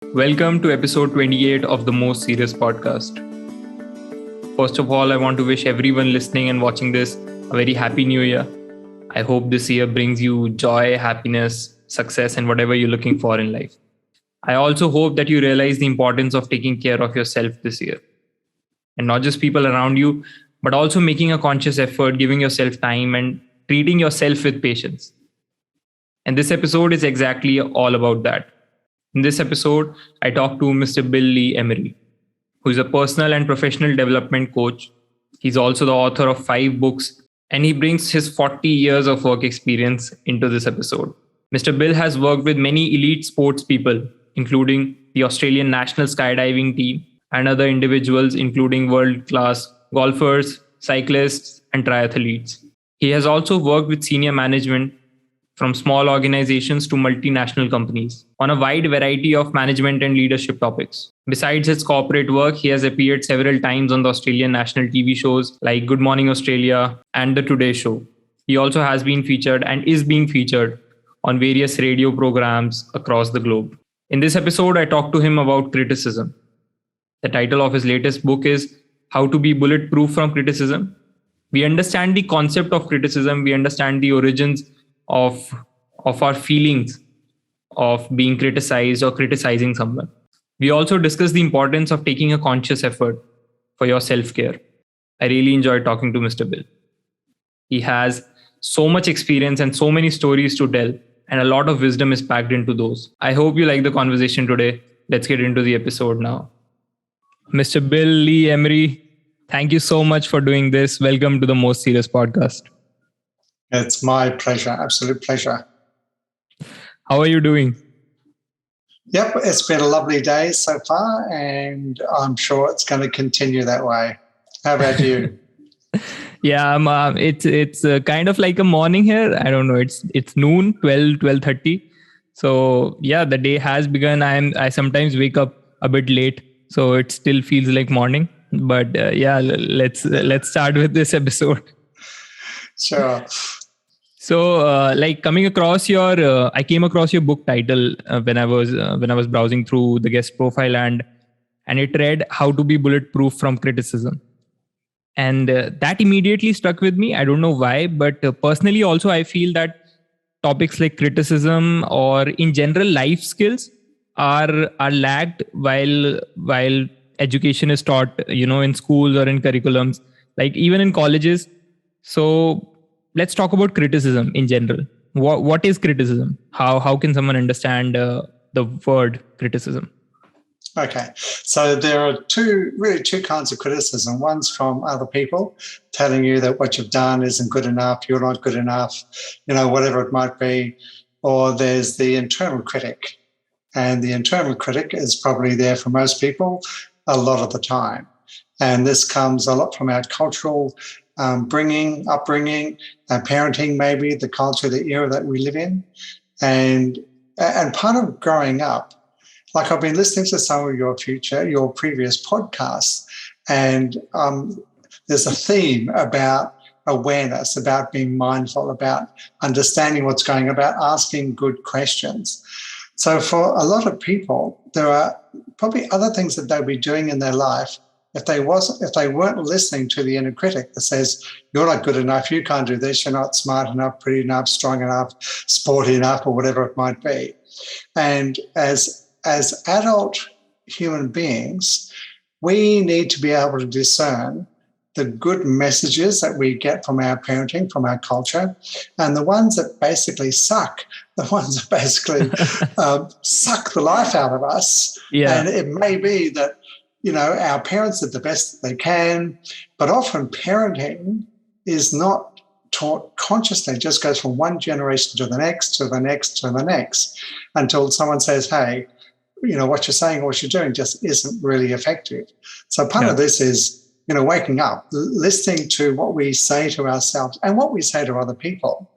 Welcome to episode 28 of the Most Serious Podcast. First of all, I want to wish everyone listening and watching this a very happy new year. I hope this year brings you joy, happiness, success, and whatever you're looking for in life. I also hope that you realize the importance of taking care of yourself this year. And not just people around you, but also making a conscious effort, giving yourself time, and treating yourself with patience. And this episode is exactly all about that. In this episode, I talked to Mr. Lee Emery, who is a personal and professional development coach. He's also the author of 5 books, and he brings his 40 years of work experience into this episode. Mr. Bill has worked with many elite sports people, including the Australian National Skydiving Team and other individuals, including world-class golfers, cyclists, and triathletes. He has also worked with senior management from small organizations to multinational companies on a wide variety of management and leadership topics. Besides his corporate work, he has appeared several times on the Australian national TV shows like Good Morning Australia and The Today Show. He also has been featured and is being featured on various radio programs across the globe. In this episode, I talked to him about criticism. The title of his latest book is How to Be Bulletproof from Criticism. We understand the concept of criticism. We understand the origins of our feelings of being criticized or criticizing someone. We also discuss the importance of taking a conscious effort for your self-care. I really enjoyed talking to Mr. Bill. He has so much experience and so many stories to tell, and a lot of wisdom is packed into those. I hope you like the conversation today. Let's get into the episode now. Mr. Bill Lee Emery, thank you so much for doing this. Welcome to the Most Serious Podcast. It's my pleasure, absolute pleasure. How are you doing? Yep, it's been a lovely day so far, and I'm sure it's going to continue that way. How about you? Yeah, it's kind of like a morning here. I don't know. It's noon, 12:30. So yeah, the day has begun. I sometimes wake up a bit late, so it still feels like morning. But let's start with this episode. Sure. So, I came across your book title when I was browsing through the guest profile, and it read "How to Be Bulletproof from Criticism," and that immediately stuck with me. I don't know why, but personally, also I feel that topics like criticism or in general life skills are lagged while education is taught, in schools or in curriculums, like even in colleges. So let's talk about criticism in general. What is criticism? How can someone understand the word criticism? Okay, so there are two kinds of criticism. One's from other people telling you that what you've done isn't good enough, you're not good enough, whatever it might be. Or there's the internal critic. And the internal critic is probably there for most people a lot of the time. And this comes a lot from our cultural upbringing, parenting, maybe the culture, the era that we live in, and part of growing up. Like I've been listening to some of your previous podcasts, and there's a theme about awareness, about being mindful, about understanding what's going on, about asking good questions. So for a lot of people, there are probably other things that they'll be doing in their life. If they weren't listening to the inner critic that says, you're not good enough, you can't do this, you're not smart enough, pretty enough, strong enough, sporty enough, or whatever it might be. And as adult human beings, we need to be able to discern the good messages that we get from our parenting, from our culture, and the ones that basically suck, the ones that basically suck the life out of us. Yeah. And it may be that our parents did the best that they can, but often parenting is not taught consciously. It just goes from one generation to the next, to the next, to the next, until someone says, hey, what you're saying or what you're doing just isn't really effective. So part of this is, waking up, listening to what we say to ourselves and what we say to other people,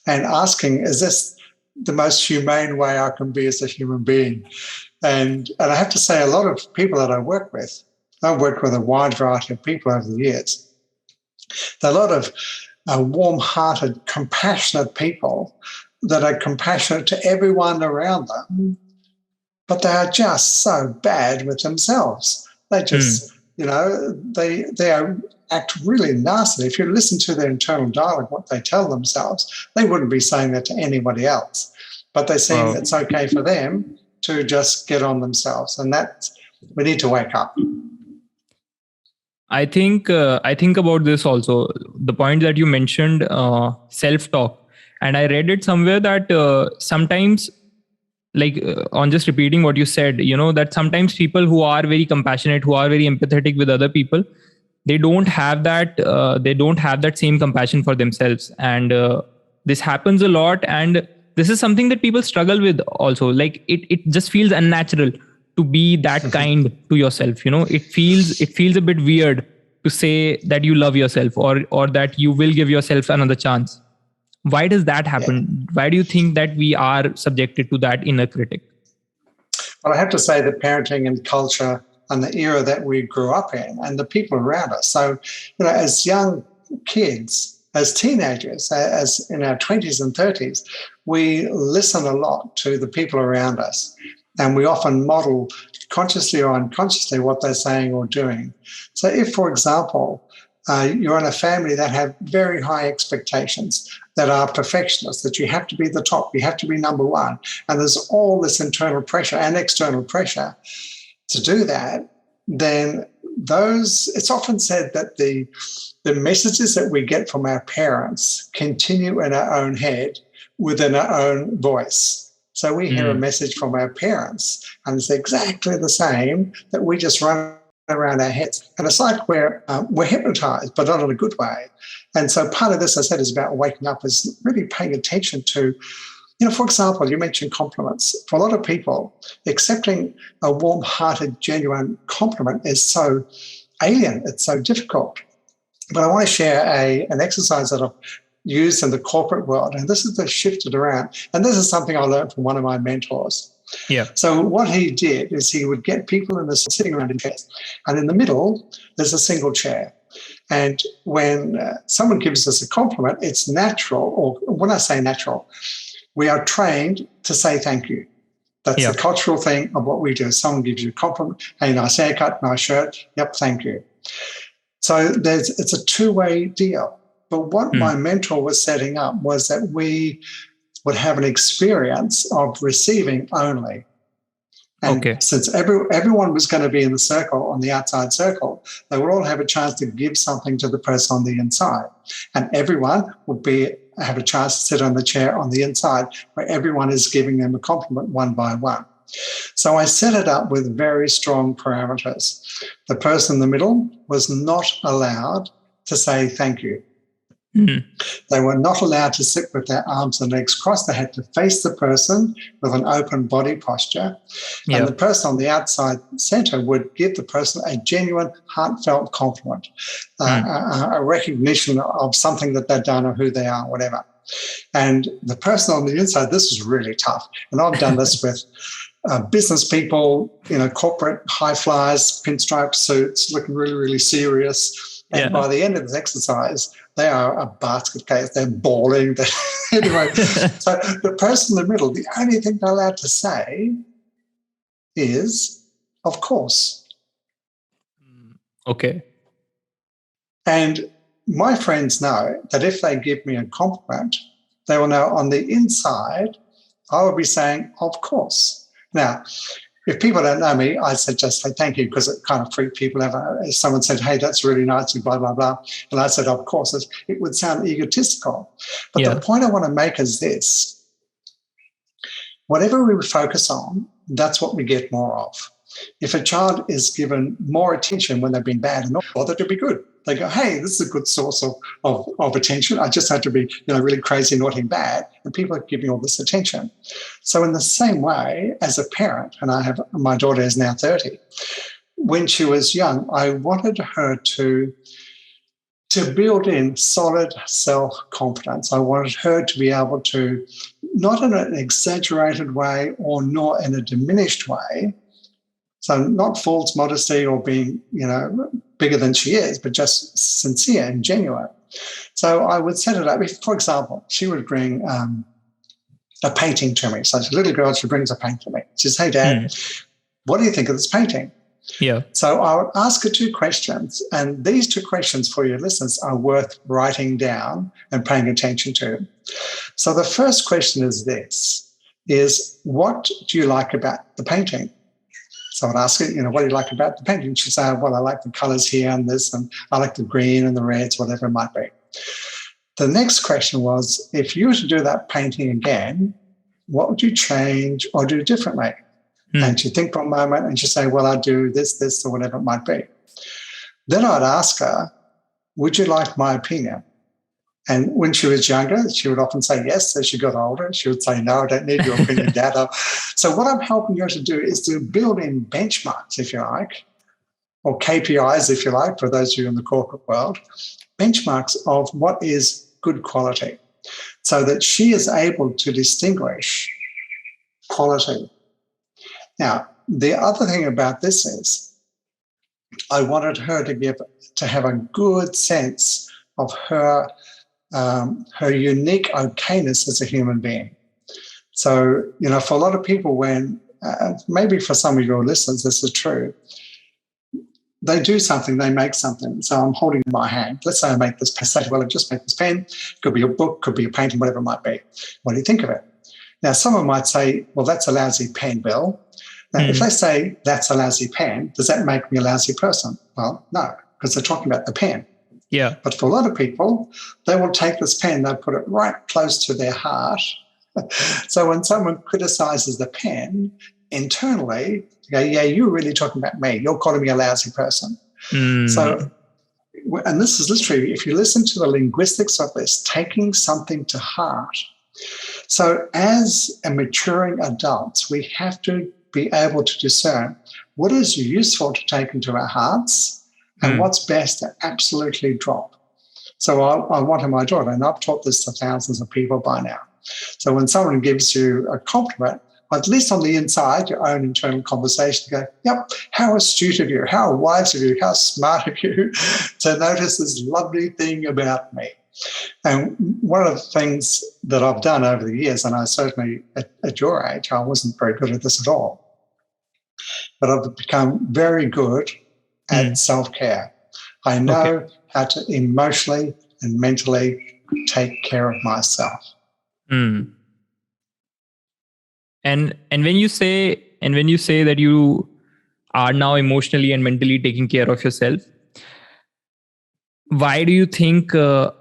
and asking, is this the most humane way I can be as a human being? And I have to say, a lot of people that I work with, I've worked with a wide variety of people over the years. There are a lot of warm-hearted, compassionate people that are compassionate to everyone around them, but they are just so bad with themselves. They just, they act really nasty. If you listen to their internal dialogue, what they tell themselves, they wouldn't be saying that to anybody else. But they seem it's okay for them to just get on themselves. And we need to wake up. I think about this also. The point that you mentioned, self-talk, and I read it somewhere that sometimes, on just repeating what you said, that sometimes people who are very compassionate, who are very empathetic with other people, they don't have that. They don't have that same compassion for themselves, and this happens a lot. And this is something that people struggle with also. Like it just feels unnatural to be that kind to yourself. It feels a bit weird to say that you love yourself or that you will give yourself another chance. Why does that happen? Yeah. Why do you think that we are subjected to that inner critic? Well, I have to say that parenting and culture and the era that we grew up in and the people around us. So, as young kids, as teenagers, as in our 20s and 30s, we listen a lot to the people around us. And we often model consciously or unconsciously what they're saying or doing. So if, for example, you're in a family that have very high expectations, that are perfectionists, that you have to be the top, you have to be number one, and there's all this internal pressure and external pressure to do that, then it's often said that the messages that we get from our parents continue in our own head within our own voice. So we hear a message from our parents, and it's exactly the same that we just run around our heads. And it's like we're hypnotized, but not in a good way. And so part of this, I said, is about waking up, is really paying attention to, for example, you mentioned compliments. For a lot of people, accepting a warm-hearted, genuine compliment is so alien. It's so difficult. But I want to share an exercise that I've used in the corporate world, and this is shifted around. And this is something I learned from one of my mentors. Yeah. So what he did is he would get people sitting around in chairs, and in the middle there's a single chair. And when someone gives us a compliment, it's natural, or when I say natural, we are trained to say thank you. That's the cultural thing of what we do. Someone gives you a compliment, hey, nice haircut, nice shirt, yep, thank you. So it's a two-way deal. But what my mentor was setting up was that we would have an experience of receiving only. And since everyone was going to be in the circle, on the outside circle, they would all have a chance to give something to the person on the inside. And everyone would have a chance to sit on the chair on the inside, where everyone is giving them a compliment one by one. So I set it up with very strong parameters. The person in the middle was not allowed to say thank you. They were not allowed to sit with their arms and legs crossed. They had to face the person with an open body posture. And the person on the outside center would give the person a genuine, heartfelt compliment, a recognition of something that they've done or who they are, whatever. And the person on the inside, this is really tough. And I've done this with business people, corporate high flyers, pinstripe suits, looking really, really serious. And by the end of this exercise, they are a basket case. They're bawling. Anyway, so the person in the middle, the only thing they're allowed to say is, of course. Okay. And my friends know that if they give me a compliment, they will know on the inside, I will be saying, of course. Now, if people don't know me, I said just say thank you, because it kind of freaked people out. If someone said, hey, that's really nice, blah, blah, blah. And I said, of course. It would sound egotistical. But the point I want to make is this. Whatever we focus on, that's what we get more of. If a child is given more attention when they've been bad and not bothered to be good, they go, hey, this is a good source of attention. I just had to be really crazy, naughty, and bad, and people are giving all this attention. So in the same way, as a parent, and my daughter is now 30, when she was young, I wanted her to build in solid self-confidence. I wanted her to be able to, not in an exaggerated way or nor in a diminished way, so not false modesty or being, bigger than she is, but just sincere and genuine. So I would set it up. If, for example, she would bring a painting to me. So she's a little girl, she brings a painting to me. She says, hey, Dad, what do you think of this painting? Yeah. So I would ask her 2 questions, and these 2 questions for your listeners are worth writing down and paying attention to. So the first question is this, is what do you like about the painting? So I'd ask her, what do you like about the painting? She'd say, well, I like the colours here and this, and I like the green and the reds, whatever it might be. The next question was, if you were to do that painting again, what would you change or do differently? And she'd think for a moment and she'd say, well, I'd do this, or whatever it might be. Then I'd ask her, would you like my opinion? And when she was younger, she would often say yes. As she got older, she would say, no, I don't need your opinion, Dad. So what I'm helping her to do is to build in benchmarks, if you like, or KPIs, if you like, for those of you in the corporate world, benchmarks of what is good quality, so that she is able to distinguish quality. Now, the other thing about this is I wanted her to have a good sense of her unique okayness as a human being. So, for a lot of people, when maybe for some of your listeners, this is true, they do something, they make something. So I'm holding in my hand. Let's say I make this pen. Well, I just make this pen. Could be a book, could be a painting, whatever it might be. What do you think of it? Now, someone might say, well, that's a lousy pen, Bill. Now, if they say that's a lousy pen, does that make me a lousy person? Well, no, because they're talking about the pen. Yeah. But for a lot of people, they will take this pen, they'll put it right close to their heart. So when someone criticizes the pen, internally, they go, yeah, you're really talking about me. You're calling me a lousy person. So, and this is literally, if you listen to the linguistics of this, taking something to heart. So as a maturing adults, we have to be able to discern what is useful to take into our hearts and what's best to absolutely drop. So I wanted my daughter, and I've taught this to thousands of people by now. So when someone gives you a compliment, at least on the inside, your own internal conversation, go, yep, how astute of you, how wise of you, how smart of you to notice this lovely thing about me. And one of the things that I've done over the years, and I certainly at your age, I wasn't very good at this at all, but I've become very good at self-care. I know how to emotionally and mentally take care of myself. And when you say that you are now emotionally and mentally taking care of yourself, why do you think all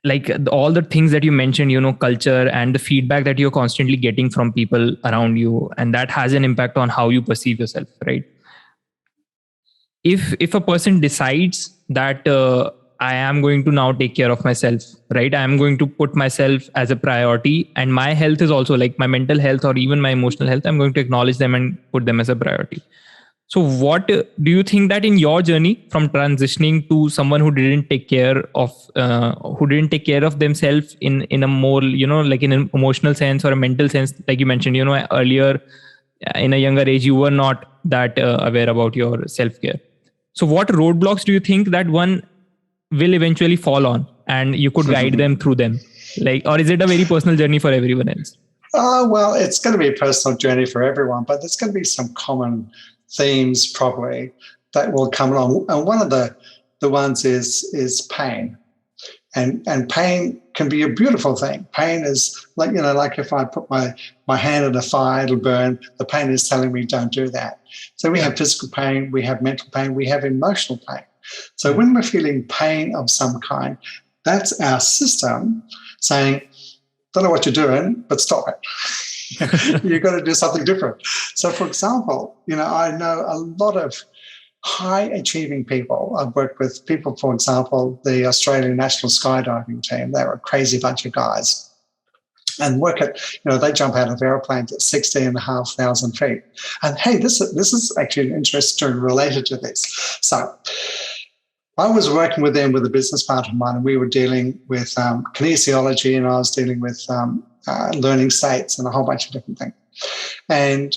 the things that you mentioned, culture and the feedback that you're constantly getting from people around you, and that has an impact on how you perceive yourself, right? If a person decides that I am going to now take care of myself, right? I am going to put myself as a priority, and my health is also like my mental health or even my emotional health, I'm going to acknowledge them and put them as a priority. So what do you think that in your journey from transitioning to someone who didn't take care of themselves in a more, like in an emotional sense or a mental sense, like you mentioned, earlier in a younger age, you were not that aware about your self-care. So what roadblocks do you think that one will eventually fall on and you could guide them through them? Or is it a very personal journey for everyone else? Well, it's going to be a personal journey for everyone, but there's going to be some common themes probably that will come along. And one of the ones is pain. And pain can be a beautiful thing. Pain is like if I put my hand in a fire, it'll burn. The pain is telling me don't do that. So we have physical pain, we have mental pain, we have emotional pain. So when we're feeling pain of some kind, that's our system saying, don't know what you're doing, but stop it. You've got to do something different. So, for example, I know a lot of high-achieving people. I've worked with people, for example, the Australian National Skydiving Team. They're a crazy bunch of guys. And they jump out of airplanes at 16,500 feet. And hey, this is actually an interesting related to this. So I was working with them with a business partner of mine, and we were dealing with kinesiology, and I was dealing with learning states and a whole bunch of different things. And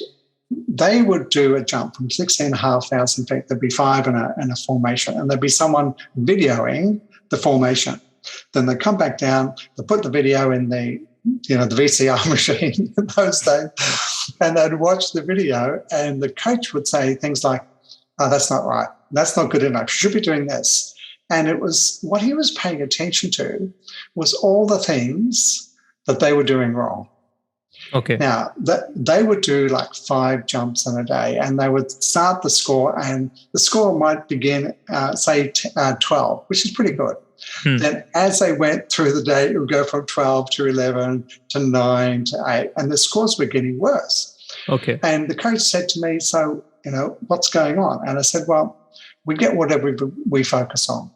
they would do a jump from 16,500 feet. There'd be 5 in a formation, and there'd be someone videoing the formation. Then they come back down, they put the video in the the VCR machine in those days, and they'd watch the video, and the coach would say things like, "Oh, that's not right. That's not good enough. You should be doing this." And it was what he was paying attention to was all the things that they were doing wrong. Okay. Now, they would do like 5 jumps in a day, and they would start the score, and the score might begin, say, 12, which is pretty good. Then as they went through the day, it would go from 12 to 11 to 9 to 8, and the scores were getting worse. Okay. And the coach said to me, "So, what's going on?" And I said, "Well, we get whatever we focus on."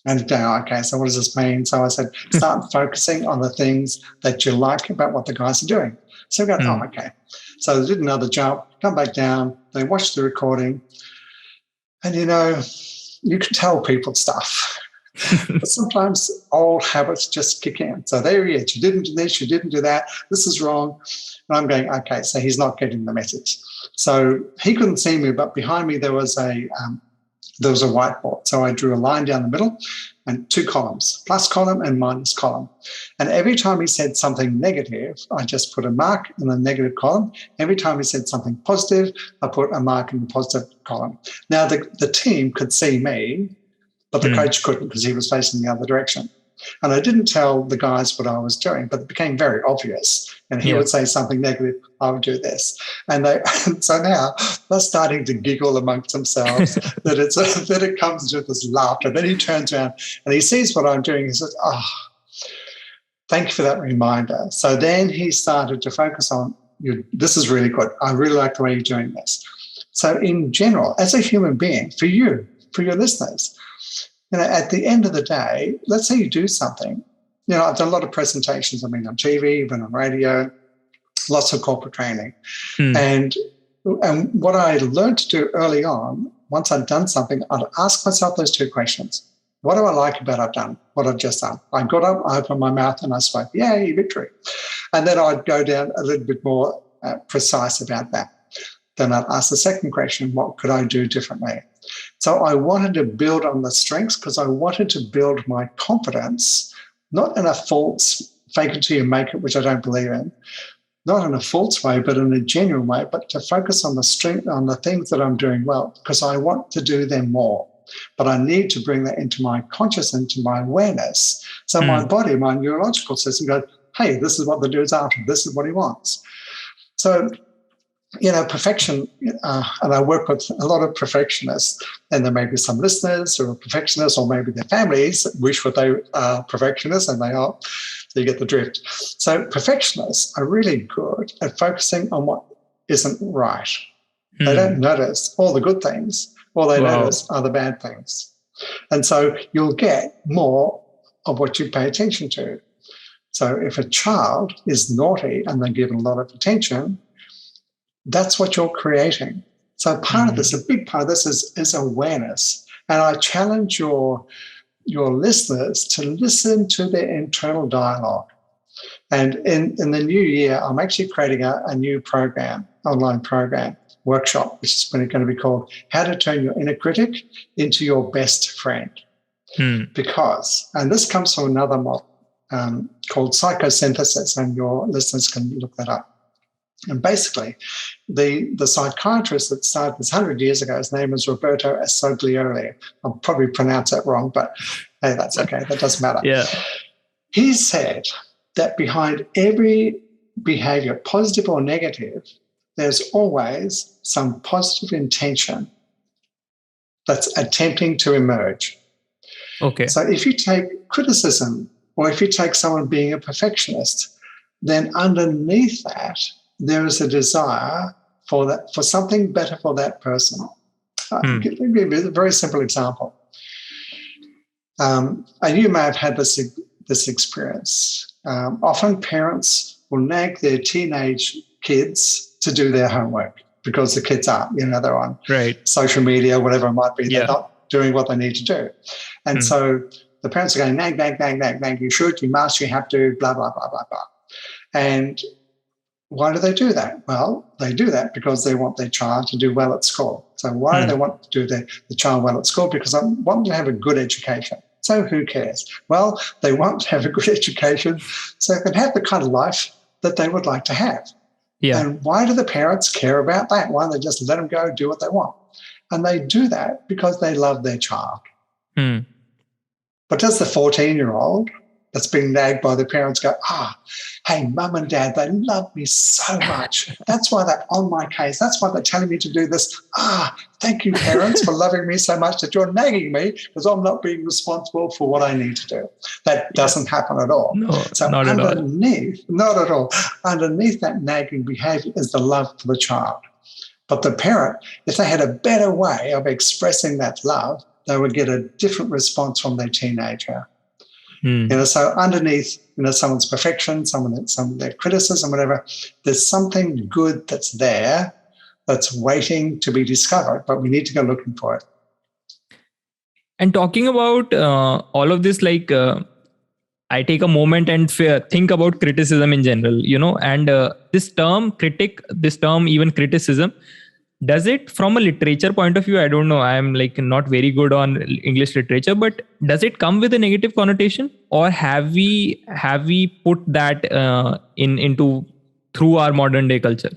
And okay, so what does this mean? So I said, start focusing on the things that you like about what the guys are doing. So we go, oh, okay. So they did another jump, come back down, they watched the recording, and you can tell people stuff. But sometimes old habits just kick in. So there he is, you didn't do this, you didn't do that, this is wrong. And I'm going, okay, so he's not getting the message. So he couldn't see me, but behind me there was a whiteboard. So I drew a line down the middle and 2 columns, plus column and minus column. And every time he said something negative, I just put a mark in the negative column. Every time he said something positive, I put a mark in the positive column. Now, the team could see me, but the coach couldn't because he was facing the other direction. And I didn't tell the guys what I was doing, but it became very obvious. And he would say something negative, I would do this. And so now they're starting to giggle amongst themselves that it comes to this laughter. Then he turns around and he sees what I'm doing. He says, oh, thank you for that reminder. So then he started to focus on, this is really good. I really like the way you're doing this. So in general, as a human being, for your listeners, at the end of the day, let's say you do something. I've done a lot of presentations. I've been on TV, been on radio, lots of corporate training. And what I learned to do early on, once I'd done something, I'd ask myself those 2 questions. What do I like about what I've just done? I got up, I opened my mouth and I spoke, yay, victory. And then I'd go down a little bit more precise about that. Then I'd ask the second question, what could I do differently? So I wanted to build on the strengths because I wanted to build my confidence, not in a false fake it till you make it, which I don't believe in, not in a false way, but in a genuine way, but to focus on the strength, on the things that I'm doing well, because I want to do them more. But I need to bring that into my consciousness, into my awareness. So my body, my neurological system goes, hey, this is what the dude's after. This is what he wants. So, perfection, and I work with a lot of perfectionists, and there may be some listeners who are perfectionists, or maybe their families wish that they are perfectionists, and they are. So you get the drift. So perfectionists are really good at focusing on what isn't right. They don't notice all the good things. All they notice are the bad things. And so you'll get more of what you pay attention to. So if a child is naughty and they're given a lot of attention, that's what you're creating. So part of this, a big part of this is awareness. And I challenge your listeners to listen to their internal dialogue. And in the new year, I'm actually creating a new program, online program, workshop, which is going to be called How to Turn Your Inner Critic into Your Best Friend. Because, and this comes from another model called psychosynthesis, and your listeners can look that up. And basically, the psychiatrist that started this 100 years ago, his name is Roberto Assoglioli. I'll probably pronounce that wrong, but hey, that's okay. That doesn't matter. Yeah. He said that behind every behavior, positive or negative, there's always some positive intention that's attempting to emerge. Okay. So if you take criticism, or if you take someone being a perfectionist, then underneath that, there is a desire for something better for that person. I'll give you a very simple example. And you may have had this experience. Often parents will nag their teenage kids to do their homework because the kids aren't, they're on social media, whatever it might be. They're not doing what they need to do. And so the parents are going, nag, nag, nag, nag, nag. You should, you must, you have to, blah, blah, blah, blah, blah. And why do they do that? Well, they do that because they want their child to do well at school. So why do they want to do the child well at school? Because I want them to have a good education. So who cares? Well, they want to have a good education so they can have the kind of life that they would like to have. Yeah. And why do the parents care about that? Why don't they just let them go do what they want? And they do that because they love their child. But does the 14-year-old that's being nagged by the parents go, hey, mum and dad, they love me so much. That's why they're on my case. That's why they're telling me to do this. Thank you, parents, for loving me so much that you're nagging me because I'm not being responsible for what I need to do. That doesn't happen at all. No, so not at all. Not at all. Underneath that nagging behavior is the love for the child. But the parent, if they had a better way of expressing that love, they would get a different response from their teenager. So underneath, someone's perfection, some of their criticism, whatever, there's something good that's there that's waiting to be discovered, but we need to go looking for it. And talking about all of this, I take a moment and think about criticism in general, and this term critic, this term even criticism, does it from a literature point of view? I don't know. I'm not very good on English literature, but does it come with a negative connotation, or have we put that into through our modern day culture?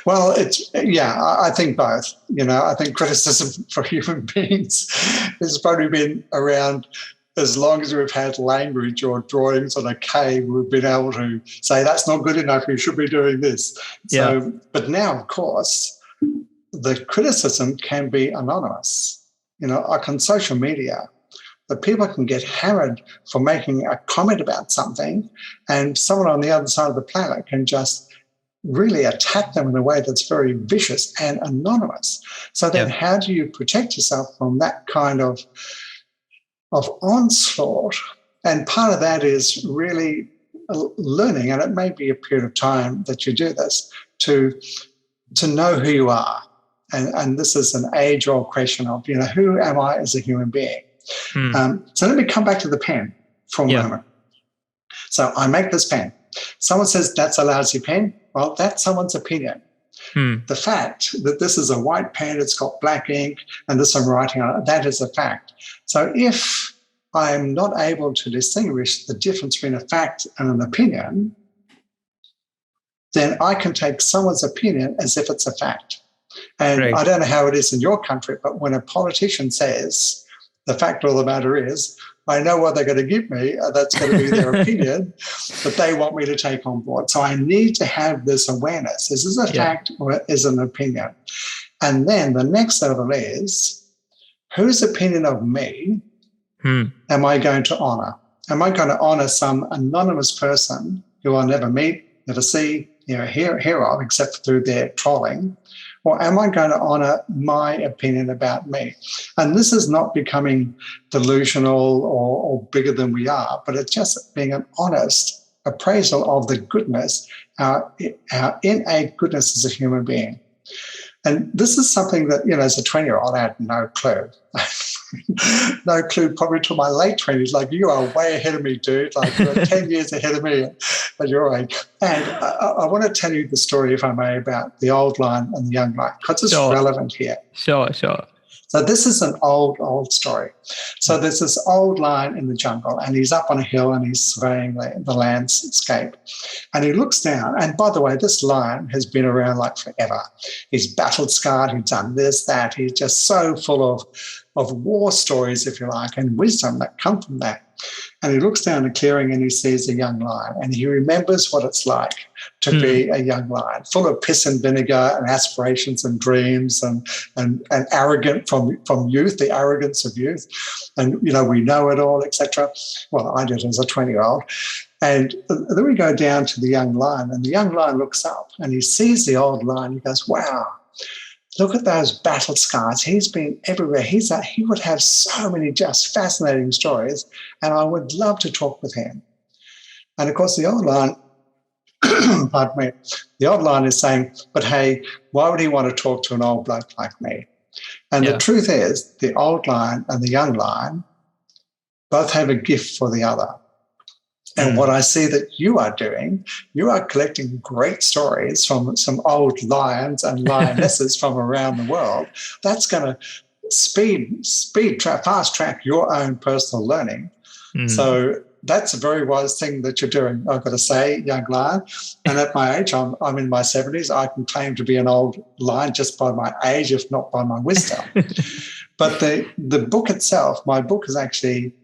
Well, I think both. I think criticism for human beings has probably been around as long as we've had language or drawings on a cave. We've been able to say that's not good enough. You should be doing this. But now, of course, the criticism can be anonymous. Like on social media, the people can get hammered for making a comment about something, and someone on the other side of the planet can just really attack them in a way that's very vicious and anonymous. So then how do you protect yourself from that kind of onslaught? And part of that is really learning, and it may be a period of time that you do this, to know who you are. And this is an age-old question of, who am I as a human being? So let me come back to the pen for a moment. So I make this pen. Someone says that's a lousy pen. Well, that's someone's opinion. The fact that this is a white pen, it's got black ink, and this I'm writing on it, that is a fact. So if I'm not able to distinguish the difference between a fact and an opinion, then I can take someone's opinion as if it's a fact. And I don't know how it is in your country, but when a politician says the fact of the matter is, I know what they're going to give me, that's going to be their opinion, but they want me to take on board. So I need to have this awareness. Is this a fact or is it an opinion? And then the next level is, whose opinion of me am I going to honour? Am I going to honour some anonymous person who I'll never meet, never see, hear of, except through their trolling? Or am I going to honour my opinion about me? And this is not becoming delusional or bigger than we are, but it's just being an honest appraisal of the goodness, our innate goodness as a human being. And this is something that, as a 20-year-old, I had no clue. No clue probably till my late 20s. Like, you are way ahead of me, dude. Like, you're 10 years ahead of me at your age. And I want to tell you the story, if I may, about the old lion and the young lion, because it's relevant here. Sure. So this is an old story. So there's this old lion in the jungle, and he's up on a hill and he's surveying the landscape. And he looks down, and by the way, this lion has been around like forever. He's battle scarred, he's done this, that. He's just so full of war stories, if you like, and wisdom that come from that. And he looks down a clearing and he sees a young lion, and he remembers what it's like to be a young lion, full of piss and vinegar and aspirations and dreams and arrogant from youth, the arrogance of youth. And, we know it all, etc. Well, I did as a 20-year-old. And then we go down to the young lion, and the young lion looks up and he sees the old lion. He goes, wow, look at those battle scars. He's been everywhere. He would have so many just fascinating stories, and I would love to talk with him. And, of course, the old lion, pardon me, the old lion is saying, but, hey, why would he want to talk to an old bloke like me? And the truth is, the old lion and the young lion both have a gift for the other. And what I see that you are doing, you are collecting great stories from some old lions and lionesses from around the world. That's going to fast track your own personal learning. So that's a very wise thing that you're doing, I've got to say, young lion. And at my age, I'm in my 70s, I can claim to be an old lion just by my age, if not by my wisdom. But the book itself, my book is actually,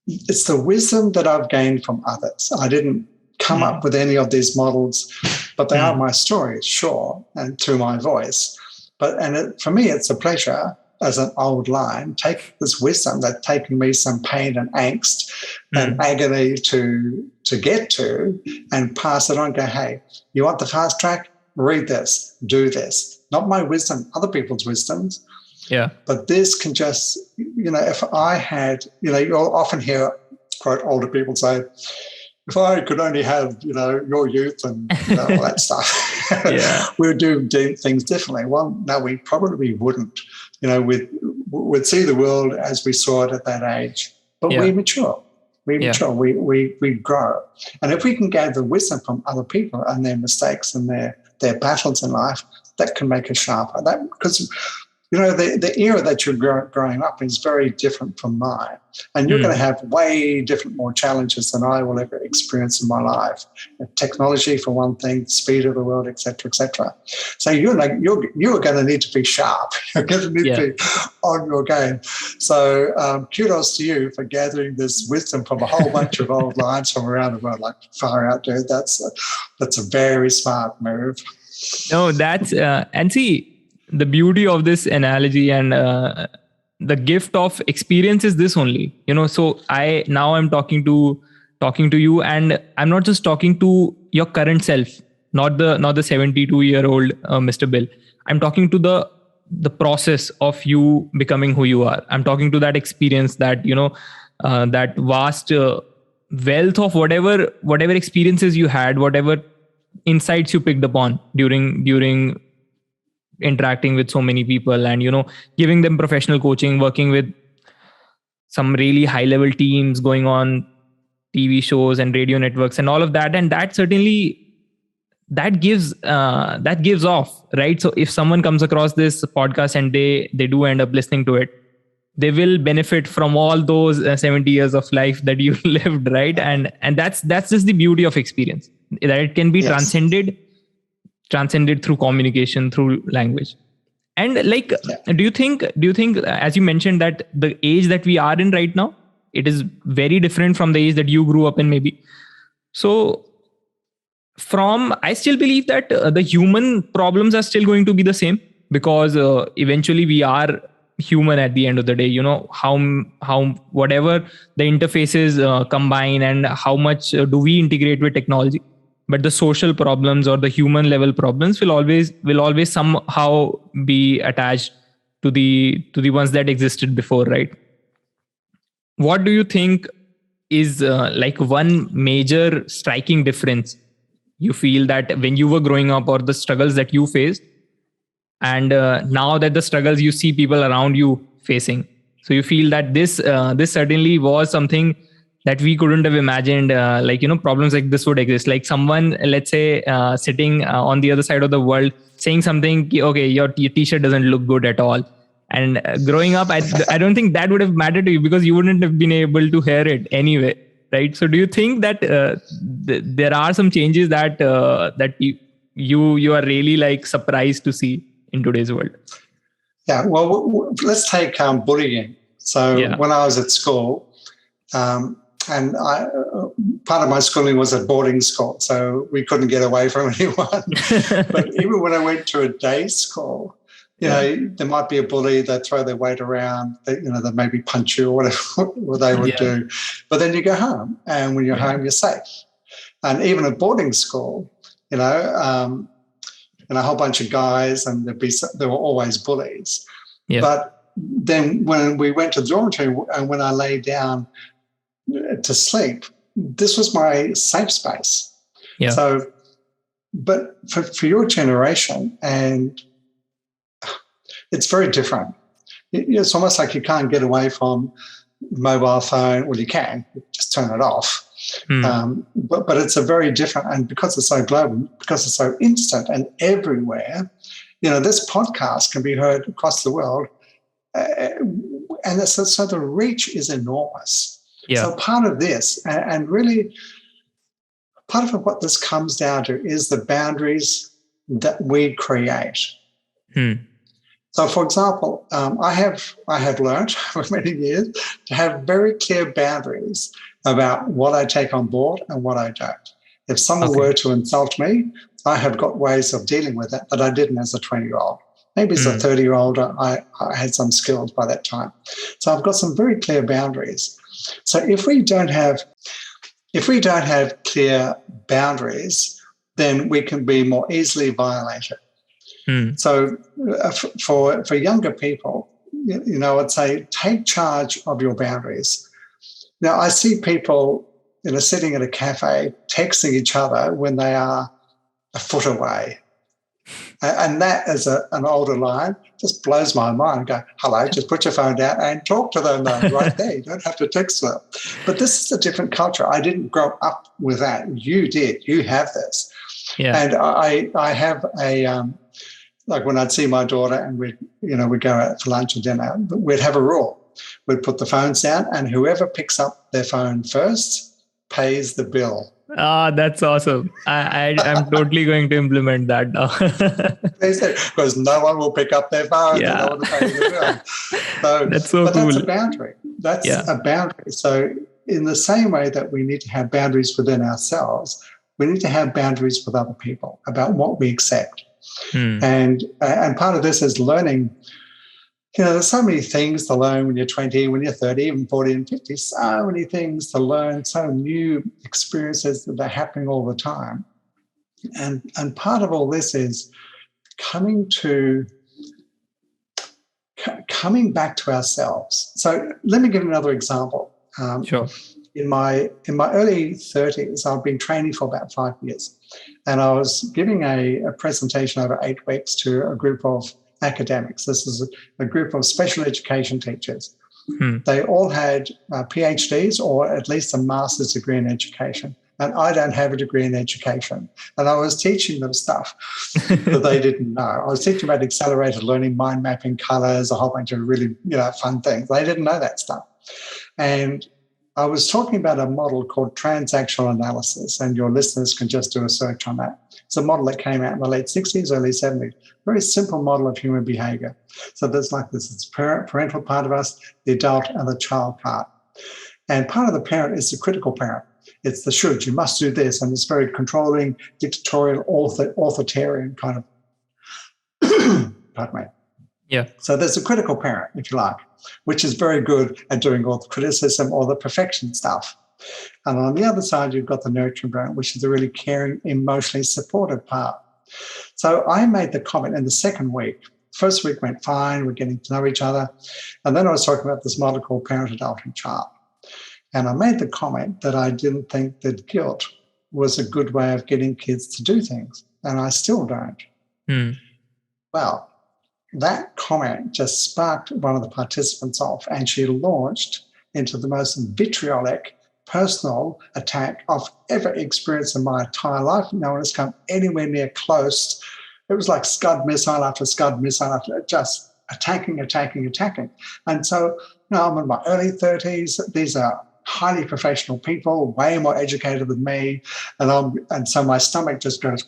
it's the wisdom that I've gained from others. I didn't come up with any of these models, but they are my stories, sure, and through my voice. For me, it's a pleasure as an old lion, take this wisdom that's taken me some pain and angst and agony to get to, and pass it on. Go, hey, you want the fast track? Read this, do this. Not my wisdom, other people's wisdoms. Yeah. But this can just, if I had, you'll often hear, quote, older people say, if I could only have, your youth and all that stuff, we would do things differently. Well, no, we probably wouldn't. We'd see the world as we saw it at that age. But we mature. We mature. We grow. And if we can gather wisdom from other people and their mistakes and their battles in life, that can make us sharper. Because the era that you're growing up is very different from mine. And you're going to have way different, more challenges than I will ever experience in my life. Technology, for one thing, speed of the world, et cetera, et cetera. So you're going to need to be sharp. You're going to need to be on your game. So kudos to you for gathering this wisdom from a whole bunch of old lions from around the world. Like, far out, dude. That's a very smart move. No, that's and see, the beauty of this analogy and the gift of experience is this only, so I'm talking to you, and I'm not just talking to your current self, not the 72-year-old Mr. Bill. I'm talking to the process of you becoming who you are. I'm talking to that experience, that that vast wealth of whatever experiences you had, whatever insights you picked upon during interacting with so many people, and giving them professional coaching, working with some really high level teams, going on TV shows and radio networks and all of that. And that certainly that gives off, right? So if someone comes across this podcast and they do end up listening to it, they will benefit from all those 70 years of life that you lived, right? And that's just the beauty of experience, that it can be transcended through communication, through language. And do you think, as you mentioned, that the age that we are in right now, it is very different from the age that you grew up in, maybe. So I still believe that the human problems are still going to be the same, because eventually we are human at the end of the day. How whatever the interfaces combine, and how much do we integrate with technology. But the social problems or the human level problems will always somehow be attached to the ones that existed before, right? What do you think is one major striking difference you feel that when you were growing up, or the struggles that you faced, and now that the struggles you see people around you facing? So you feel that this certainly was something that we couldn't have imagined, problems like this would exist. Like someone, let's say, sitting on the other side of the world saying something, okay, your t-shirt doesn't look good at all. And growing up, I don't think that would have mattered to you, because you wouldn't have been able to hear it anyway, right? So do you think that there are some changes that you are really surprised to see in today's world? Yeah, well, let's take bullying. So when I was at school, and part of my schooling was at boarding school, so we couldn't get away from anyone. But even when I went to a day school, there might be a bully that throw their weight around, they maybe punch you or whatever they would do. But then you go home, and when you're home, you're safe. And even at boarding school, and a whole bunch of guys, and there were always bullies. Yeah. But then when we went to the dormitory, and when I lay down to sleep, this was my safe space. Yeah. So, but for your generation, and it's very different. It's almost like you can't get away from mobile phone. Well, you can, just turn it off. But it's a very different, and because it's so global, because it's so instant and everywhere, this podcast can be heard across the world and so the reach is enormous. Yeah. So part of this, and really part of what this comes down to is the boundaries that we create. So, for example, I have learned for many years to have very clear boundaries about what I take on board and what I don't. If someone were to insult me, I have got ways of dealing with it that I didn't as a 20-year-old. Maybe as a 30-year-old, I had some skills by that time. So I've got some very clear boundaries. So if we don't have clear boundaries, then we can be more easily violated. So for younger people, I'd say take charge of your boundaries. Now, I see people, sitting at a cafe texting each other when they are a foot away. And that, as an older line, just blows my mind. Go, hello, just put your phone down and talk to them right there. You don't have to text them. But this is a different culture. I didn't grow up with that. You did. You have this. Yeah. And I have like when I'd see my daughter and we'd go out for lunch or dinner, we'd have a rule. We'd put the phones down and whoever picks up their phone first pays the bill. That's awesome. I'm totally going to implement that now. Because no one will pick up their phone. Yeah. No one will pay the bill. So, that's so cool. That's a boundary. That's a boundary. So in the same way that we need to have boundaries within ourselves, we need to have boundaries with other people about what we accept. And part of this is learning. There's so many things to learn when you're 20, when you're 30, even 40 and 50, so many things to learn, so new experiences that are happening all the time. And part of all this is coming back to ourselves. So let me give another example. Sure. In my early 30s, I've been training for about 5 years. And I was giving a presentation over 8 weeks to a group of academics. This is a group of special education teachers. They all had PhDs or at least a master's degree in education. And I don't have a degree in education. And I was teaching them stuff that they didn't know. I was teaching about accelerated learning, mind mapping, colors, a whole bunch of really fun things. They didn't know that stuff. And I was talking about a model called transactional analysis, and your listeners can just do a search on that. It's a model that came out in the late 60s, early 70s. Very simple model of human behavior. So there's like this, it's parental part of us, the adult and the child part. And part of the parent is the critical parent. It's the should, you must do this, and it's very controlling, dictatorial, authoritarian kind of, pardon me. Yeah. So there's a critical parent, if you like, which is very good at doing all the criticism or the perfection stuff. And on the other side, you've got the nurturing parent, which is the really caring, emotionally supportive part. So I made the comment in the second week. First week went fine, we're getting to know each other. And then I was talking about this model called parent, adult, and child. And I made the comment that I didn't think that guilt was a good way of getting kids to do things. And I still don't. Well, that comment just sparked one of the participants off, and she launched into the most vitriolic personal attack I've ever experienced in my entire life. No one has come anywhere near close. It was like Scud missile after Scud missile after, just attacking. And so, I'm in my early 30s. These are highly professional people, way more educated than me, and so my stomach just goes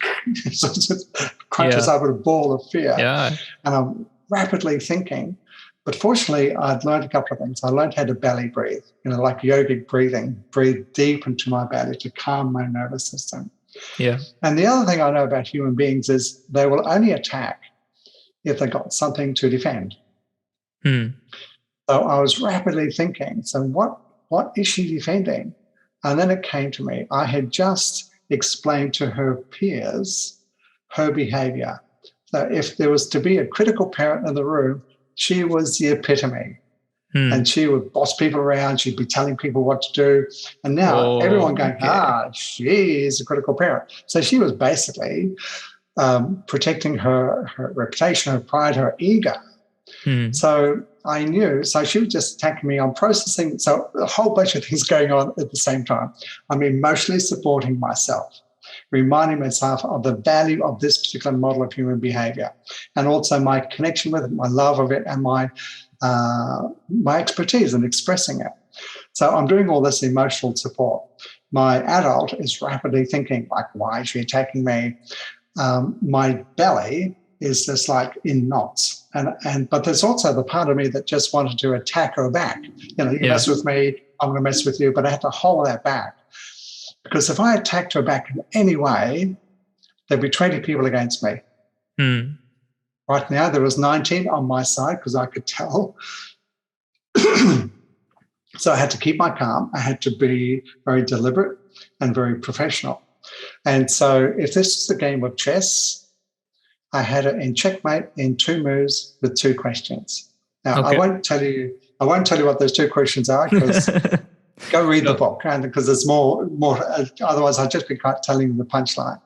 crunches up with a ball of fear. Yeah. And I'm rapidly thinking, but fortunately I'd learned a couple of things. I learned how to belly breathe, like yogic breathing, breathe deep into my belly to calm my nervous system. Yeah. And the other thing I know about human beings is they will only attack if they got something to defend. So I was rapidly thinking, so what is she defending? And then it came to me. I had just explained to her peers her behavior. So if there was to be a critical parent in the room, she was the epitome. And she would boss people around. She'd be telling people what to do. And now everyone going, she is a critical parent. So she was basically protecting her reputation, her pride, her ego. So I knew, so she was just attacking me on processing. So a whole bunch of things going on at the same time. I'm emotionally supporting myself, reminding myself of the value of this particular model of human behavior, and also my connection with it, my love of it, and my my expertise and expressing it. So I'm doing all this emotional support. My adult is rapidly thinking, like, why is she attacking me? My belly is just like in knots. But there's also the part of me that just wanted to attack her back. You mess with me, I'm going to mess with you. But I had to hold that back. Because if I attacked her back in any way, there'd be 20 people against me. Right now, there was 19 on my side because I could tell. So I had to keep my calm. I had to be very deliberate and very professional. And so if this is a game of chess, I had it in checkmate in 2 moves with 2 questions. Now, I won't tell you what those 2 questions are because go read the book, because there's more. Otherwise, I'd just be telling you the punchline.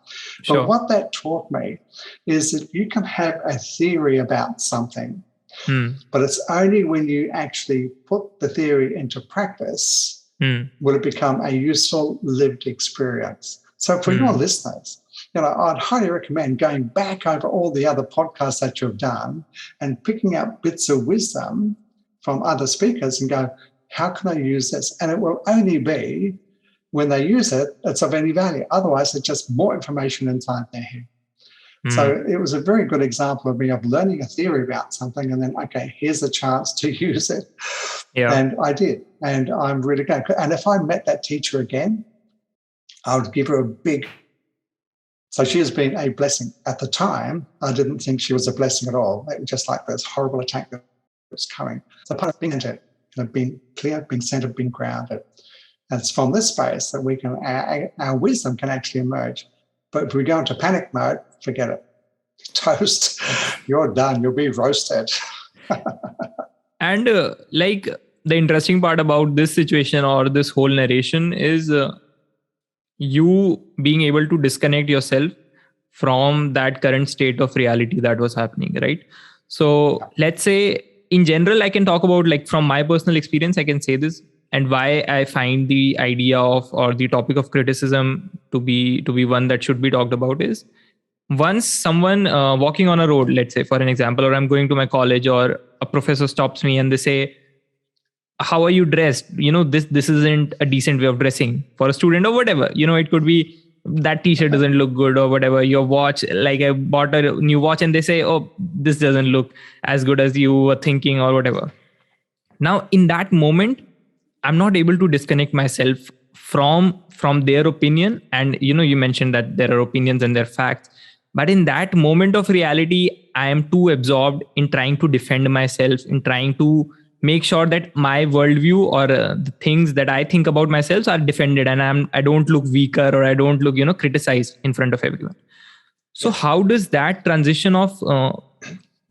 But what that taught me is that you can have a theory about something, but it's only when you actually put the theory into practice will it become a useful lived experience. So for your listeners, I'd highly recommend going back over all the other podcasts that you've done and picking up bits of wisdom from other speakers and go, how can I use this? And it will only be when they use it, it's of any value. Otherwise, it's just more information inside their head. So it was a very good example of me of learning a theory about something and then, okay, here's a chance to use it. And I did. And I'm really glad. And if I met that teacher again, I would give her a big... So she has been a blessing. At the time, I didn't think she was a blessing at all. It was just like this horrible attack that was coming. So part of being into it, being clear, being centered, being grounded. And it's from this space that we can, our wisdom can actually emerge. But if we go into panic mode, forget it. Toast. You're done. You'll be roasted. And like the interesting part about this situation or this whole narration is you being able to disconnect yourself from that current state of reality that was happening, right? So let's say in general, I can talk about, like, from my personal experience, I can say this, and why I find the idea of, or the topic of criticism to be one that should be talked about is, once someone walking on a road, let's say for an example, or I'm going to my college, or a professor stops me and they say, how are you dressed? This isn't a decent way of dressing for a student or whatever. It could be that t-shirt doesn't look good or whatever. Your watch, like I bought a new watch and they say, oh, this doesn't look as good as you were thinking or whatever. Now, in that moment, I'm not able to disconnect myself from their opinion. And, you mentioned that there are opinions and there are facts. But in that moment of reality, I am too absorbed in trying to defend myself, in trying to make sure that my worldview or the things that I think about myself are defended, and I don't look weaker, or I don't look, criticized in front of everyone. So how does that transition of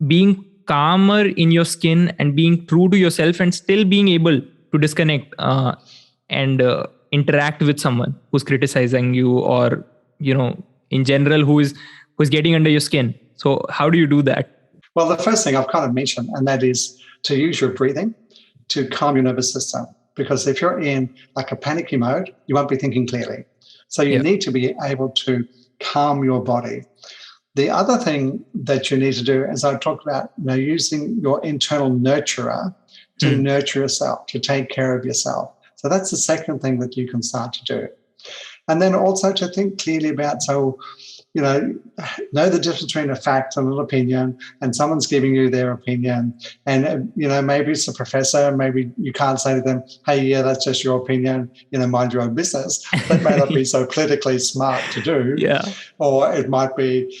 being calmer in your skin and being true to yourself and still being able to disconnect and interact with someone who's criticizing you, or, in general, who's getting under your skin? So how do you do that? Well, the first thing I've kind of mentioned, and that is to use your breathing to calm your nervous system. Because if you're in like a panicky mode, you won't be thinking clearly. So you need to be able to calm your body. The other thing that you need to do, as I talked about, using your internal nurturer to nurture yourself, to take care of yourself. So that's the second thing that you can start to do. And then also to think clearly about, know the difference between a fact and an opinion, and someone's giving you their opinion. And, maybe it's a professor, maybe you can't say to them, hey, yeah, that's just your opinion, mind your own business. That may not be so politically smart to do. Or it might be,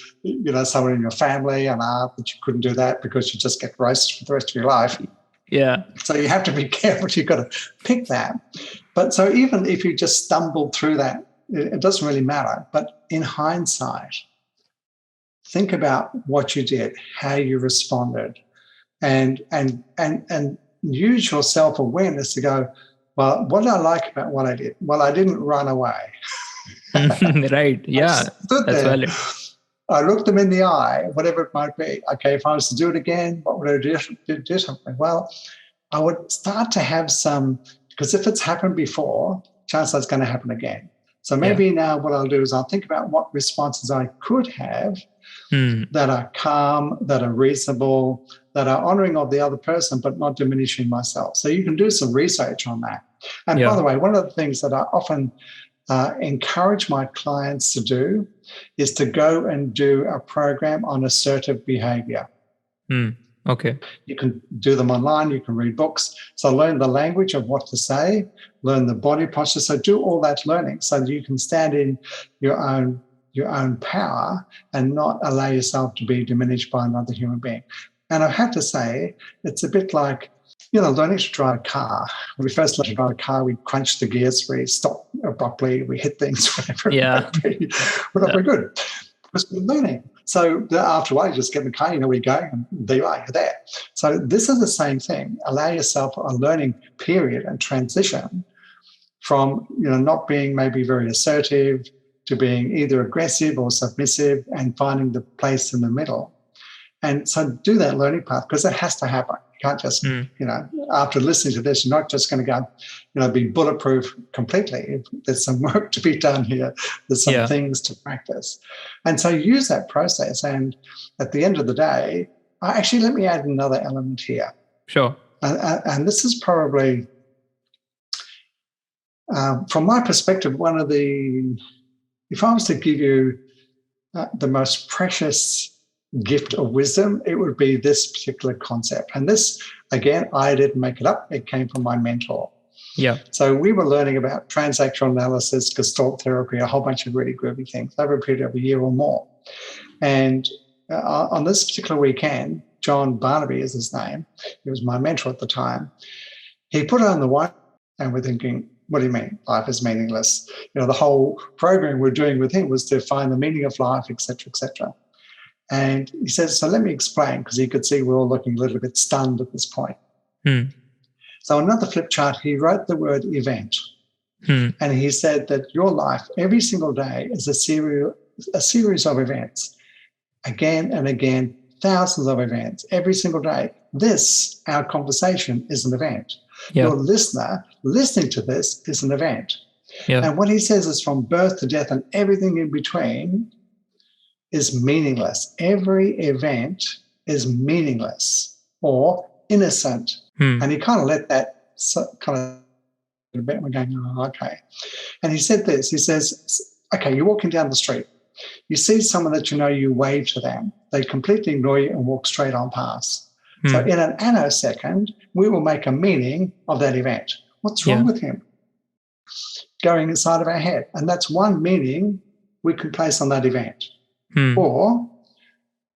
someone in your family, an aunt, that you couldn't do that because you just get roasted for the rest of your life. So you have to be careful. You've got to pick that. But so even if you just stumbled through that, it doesn't really matter. But in hindsight, think about what you did, how you responded, and use your self-awareness to go, well, what did I like about what I did? Well, I didn't run away. Right. Yeah. That's valid. I looked them in the eye, whatever it might be. Okay, if I was to do it again, what would I do differently? Well, I would start to have some, because if it's happened before, chances it's going to happen again. So maybe now what I'll do is I'll think about what responses I could have that are calm, that are reasonable, that are honouring of the other person, but not diminishing myself. So you can do some research on that. And by the way, one of the things that I often encourage my clients to do is to go and do a program on assertive behaviour. Okay. You can do them online, you can read books. So learn the language of what to say, learn the body posture. So do all that learning so that you can stand in your own power and not allow yourself to be diminished by another human being. And I have to say, it's a bit like, learning to drive a car. When we first learned to drive a car, we crunch the gears, we stop abruptly, we hit things, whatever it might be. We're not very good because we're learning. So after a while, you just get in the car, you know where you're going, and there you are, you're there. So this is the same thing. Allow yourself a learning period and transition from, not being maybe very assertive to being either aggressive or submissive and finding the place in the middle. And so do that learning path because it has to happen. You can't just, after listening to this, you're not just going to go, be bulletproof completely. There's some work to be done here. There's some things to practice. And so use that process. And at the end of the day, actually, let me add another element here. Sure. And this is probably, from my perspective, if I was to give you the most precious gift of wisdom, it would be this particular concept. And this, again, I didn't make it up. It came from my mentor. Yeah. So we were learning about transactional analysis, Gestalt therapy, a whole bunch of really groovy things over a period of a year or more. And on this particular weekend, John Barnaby is his name. He was my mentor at the time. He put on the white, and we're thinking, what do you mean? Life is meaningless. The whole program we're doing with him was to find the meaning of life, et cetera, et cetera. And he says, so let me explain, because he could see we're all looking a little bit stunned at this point. So on another flip chart, he wrote the word event. And he said that your life, every single day, is a series of events. Again and again, thousands of events, every single day. This, our conversation, is an event. Your listener listening to this is an event. And what he says is from birth to death and everything in between is meaningless. Every event is meaningless or innocent. And he kind of let that kind of a bit. We're going, oh, okay. And he said this. He says, okay, you're walking down the street. You see someone that you wave to them. They completely ignore you and walk straight on past. So in an nanosecond, we will make a meaning of that event. What's wrong with him? Going inside of our head. And that's one meaning we can place on that event. Or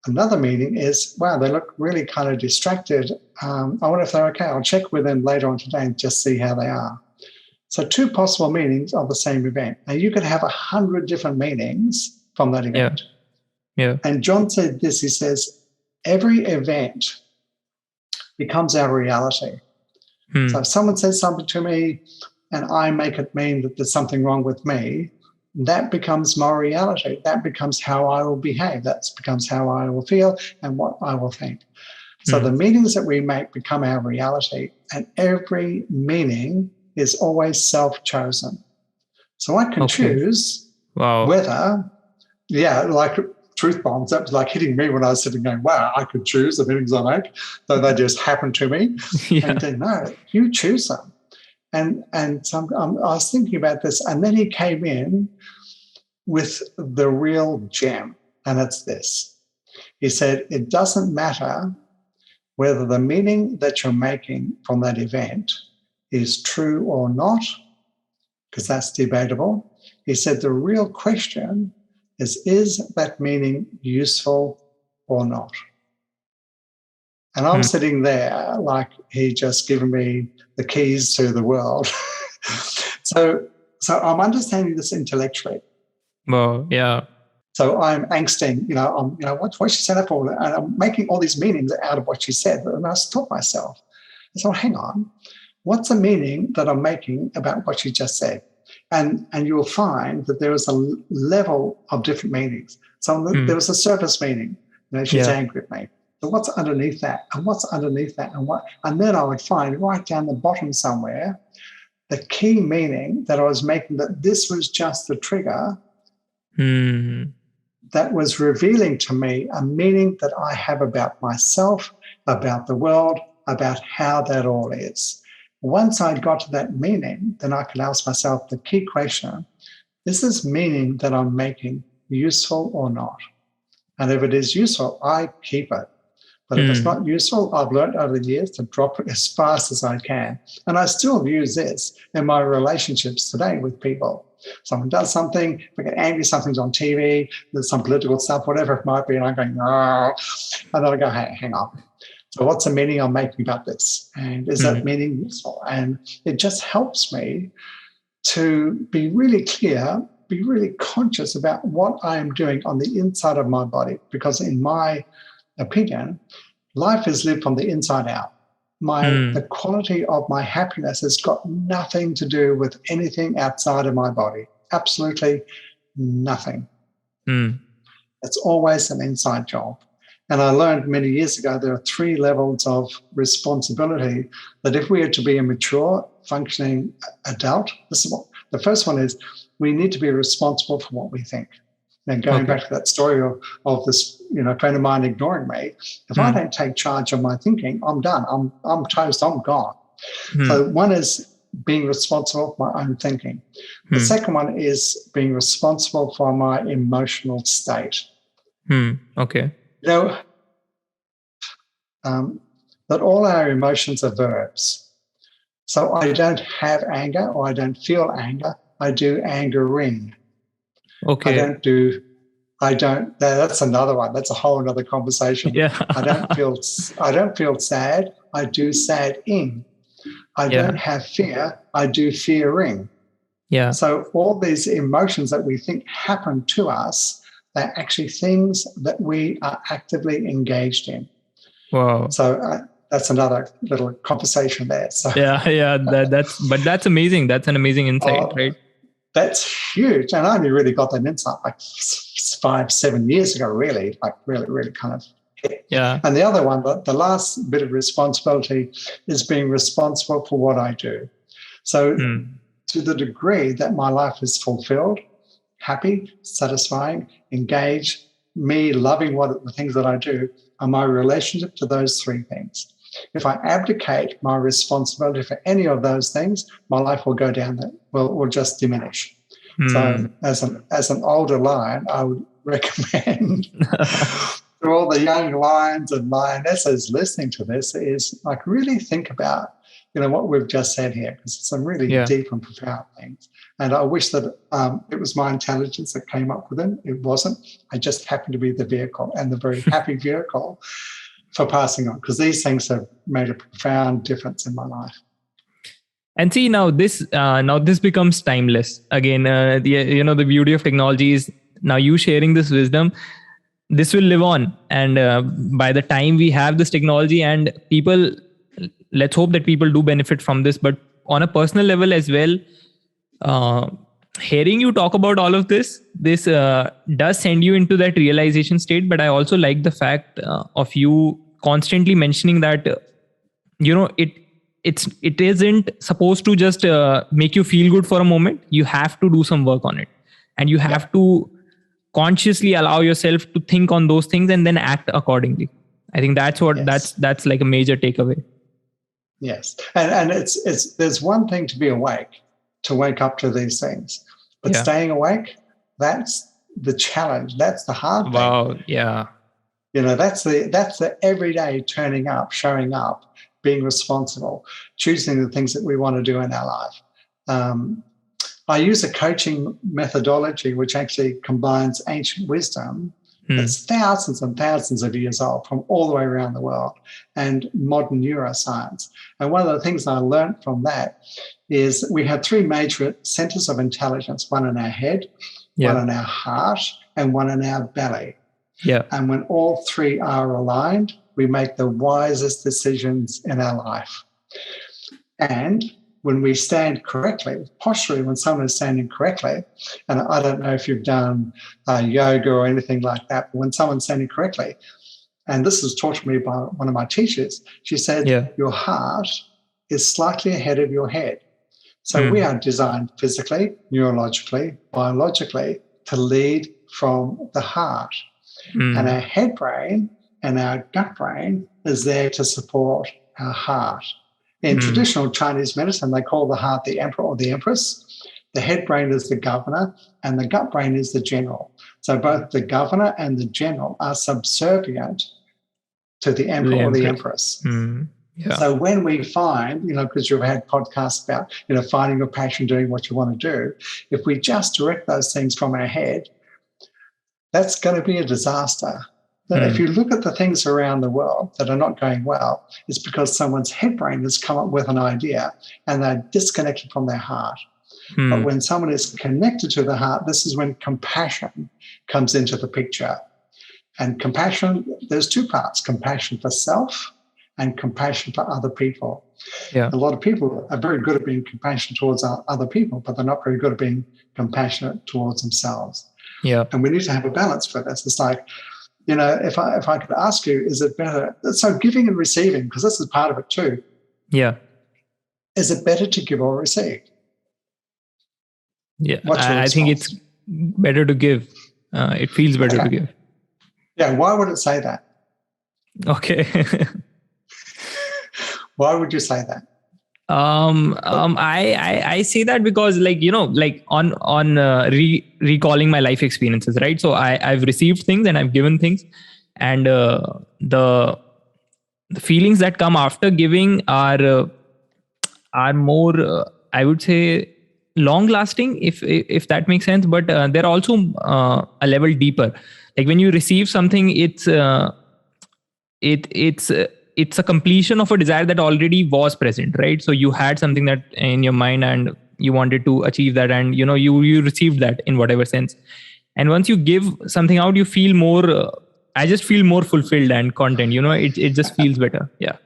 another meaning is, wow, they look really kind of distracted. I wonder if they're okay. I'll check with them later on today and just see how they are. So two possible meanings of the same event. Now, you could have 100 different meanings from that event. And John said this. He says, every event becomes our reality. So if someone says something to me and I make it mean that there's something wrong with me, that becomes my reality. That becomes how I will behave. That becomes how I will feel and what I will think. So the meanings that we make become our reality, and every meaning is always self-chosen. So I can choose whether, like truth bombs, that was like hitting me when I was sitting going, wow, I could choose the meanings I make, though they just happen to me. And then, no, you choose them. And so I was thinking about this, and then he came in with the real gem, and it's this. He said, it doesn't matter whether the meaning that you're making from that event is true or not, because that's debatable. He said the real question is that meaning useful or not? And I'm sitting there like he just given me the keys to the world. So I'm understanding this intellectually. Well, yeah. So I'm angsting, what she said up for, and I'm making all these meanings out of what she said. And I stopped myself. I said, hang on, what's the meaning that I'm making about what she just said? And you'll find that there is a level of different meanings. So there was a surface meaning, she's angry at me. So what's underneath that? And what's underneath that? And then I would find right down the bottom somewhere the key meaning that I was making, that this was just the trigger that was revealing to me a meaning that I have about myself, about the world, about how that all is. Once I got to that meaning, then I could ask myself the key question: is this meaning that I'm making useful or not? And if it is useful, I keep it. But if it's not useful, I've learned over the years to drop it as fast as I can. And I still use this in my relationships today with people. Someone does something, I get angry, something's on TV, there's some political stuff, whatever it might be, and I'm going, oh, and then I go, hey, hang on. So what's the meaning I'm making about this? And is that meaning useful? And it just helps me to be really clear, be really conscious about what I am doing on the inside of my body, because in my opinion, life is lived from the inside out. The quality of my happiness has got nothing to do with anything outside of my body. Absolutely nothing. It's always an inside job. And I learned many years ago there are 3 levels of responsibility that if we are to be a mature, functioning adult, this is what the first one is: we need to be responsible for what we think. And going back to that story of this, friend of mine ignoring me, if I don't take charge of my thinking, I'm done. I'm toast. I'm gone. So one is being responsible for my own thinking. The second one is being responsible for my emotional state. Okay. That all our emotions are verbs. So I don't have anger or I don't feel anger. I do angering. Okay. That's another one. That's a whole other conversation. Yeah. I don't feel sad. I do sad-ing. I don't have fear. I do fearing. Yeah. So all these emotions that we think happen to us, they're actually things that we are actively engaged in. Wow. So that's another little conversation there. So that's amazing. That's an amazing insight, right? That's huge. And I only really got that insight like 5-7 years ago, really kind of hit. Yeah. And the other one, the last bit of responsibility is being responsible for what I do. So to the degree that my life is fulfilled, happy, satisfying, engaged, me loving the things that I do, are my relationship to those 3 things. If I abdicate my responsibility for any of those things, my life will go down, will just diminish. So as an older lion, I would recommend to all the young lions and lionesses listening to this is like really think about, what we've just said here, because it's some really deep and profound things. And I wish that it was my intelligence that came up with it. It wasn't. I just happened to be the vehicle, and the very happy vehicle for passing on, because these things have made a profound difference in my life. And see, now this becomes timeless. Again, the beauty of technology is now you sharing this wisdom, this will live on. And by the time we have this technology, and people, let's hope that people do benefit from this, but on a personal level as well, hearing you talk about all of this does send you into that realization state. But I also like the fact of you constantly mentioning that, it isn't supposed to just make you feel good for a moment. You have to do some work on it, and you have to consciously allow yourself to think on those things and then act accordingly. I think that's what that's like a major takeaway. Yes, and it's there's one thing to be awake, to wake up to these things, but staying awake, that's the challenge. That's the hard thing. Wow. Yeah. That's the everyday turning up, showing up, being responsible, choosing the things that we want to do in our life. I use a coaching methodology which actually combines ancient wisdom that's thousands and thousands of years old from all the way around the world, and modern neuroscience. And one of the things I learned from that is we have 3 major centers of intelligence: one in our head, one in our heart, and one in our belly. Yeah. And when all 3 are aligned, we make the wisest decisions in our life. And when we stand correctly, posturally, when someone is standing correctly, and I don't know if you've done yoga or anything like that, but when someone's standing correctly, and this was taught to me by one of my teachers, she said, your heart is slightly ahead of your head. So we are designed physically, neurologically, biologically to lead from the heart. And our head brain and our gut brain is there to support our heart. In traditional Chinese medicine, they call the heart the emperor or the empress. The head brain is the governor and the gut brain is the general. So both the governor and the general are subservient to the emperor or the empress. Yeah. So when we find, because you've had podcasts about, finding your passion, doing what you want to do, if we just direct those things from our head, that's going to be a disaster. If you look at the things around the world that are not going well, it's because someone's head brain has come up with an idea and they're disconnected from their heart. But when someone is connected to the heart, this is when compassion comes into the picture. And compassion, there's two parts, compassion for self and compassion for other people. Yeah. A lot of people are very good at being compassionate towards other people, but they're not very good at being compassionate towards themselves. Yeah. And we need to have a balance for this. It's like, if I could ask you, is it better? So giving and receiving, because this is part of it too. Yeah. Is it better to give or receive? Yeah. I think it's better to give. It feels better to give. Yeah. Why would it say that? Okay. Why would you say that? I say that because on recalling my life experiences, right? So I've received things and I've given things, and the feelings that come after giving are more, I would say, long lasting, if that makes sense. But they're also a level deeper. Like when you receive something, it's a completion of a desire that already was present, right? So you had something that in your mind and you wanted to achieve that, and you received that in whatever sense. And once you give something out, you feel more. I just feel more fulfilled and content. It just feels better. Yeah.